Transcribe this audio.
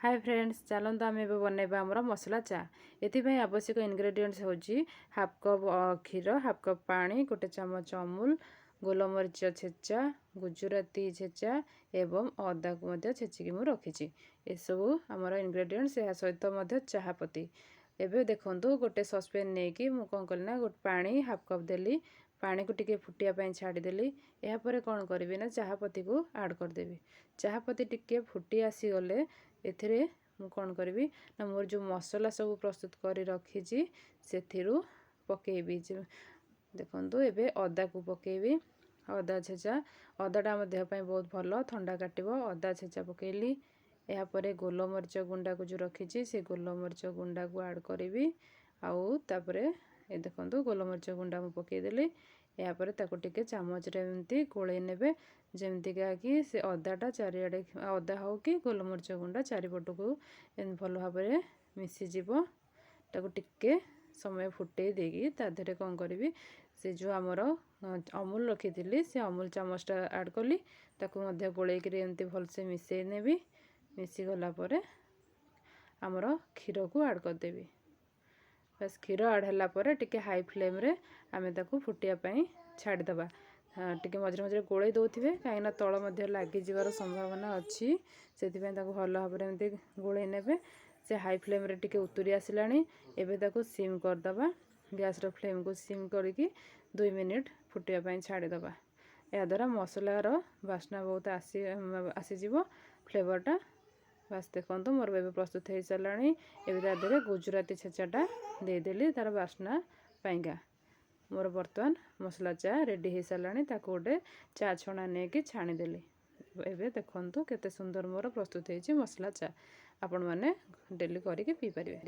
Hi friends चलते आम बनवा आमर मसला चा ये आवश्यक इनग्रेडिएंट्स होची हाफ कप क्षीर हाफ कप पानी गोटे चमच अमूल गोलमरीच छेचा गुजराती छेचा एवं अदा को छेचिकी मु रखी एसबू आमर इनग्रेडिएंट्स या सहित चाहपत्ती एबे देखंतु गोटे ससपेन नहीं कि मु कौन कली ना गोटे पानी हाफ कप देली पानी को टिके फुटिया छाड़देली यापर कौन करी ना चाहपत्ती को ऐड करदेवी चाहपत्ती टिके फुटी आसीगले एथिरे मु कौन करी ना मोर जो मसला सब प्रस्तुत कर रखी से पकेबी देखंतु एबे अदा को पकेबी अदा छेचा अदाटा आम देह बहुत भल ठंडा काटो अदा छेचा पकेली यापर गोलमरीच गुंडा को जो रखी से गोलमरीच गुंडा को ऐड करी आउ तापरे ये देखंतु गोलमरीच गुंडा मु पकेदेली यापर ताको टिके चामच रे एमती गोले नेबे जेमतिका कि से अदाटा चारिआडे अदा हो कि गोलमरीच गुंडा चारिपट को भल भाव मिसीज ताको टिके समय फुटे देगी ताधरे कौन करी से जो आमर अमूल रखी थी से अमूल चामचटा ऐड कली ताको गोलेक एमती भलसे मिसई नेबी मिसी गलापर आमर क्षीर को ऐड करदेवी बस क्षीर ऐड है टिके हाई फ्लेम रे आमे ताको फुटिया छाड़ीदबा टिके मझे मझे गोले दौथे कहीं तल लग जबार संभावना अच्छी से भल भाव एमती गोले ने से हाई फ्लेम रे टिके उतुरी आसला एबे ताको सिम करदबा गैस रो फ्लेम को सिम करके 2 मिनिट फुटिया छाड़ीदबा या द्वारा मसलार बास्ना बहुत आसीज फ्लेवरटा बस देखो मोर बे प्रस्तुत हो सारा एवं गुजराती छेचाटा देदेली तार बास्ना पाइंका मोर बर्तमान मसला चा रेडी हो सारा गोटे चा छणा नहीं कि छाणीदेली एवं देखो केते सुंदर मोर प्रस्तुत हो मसला चा आपण मैंने डेली करके पी पारे।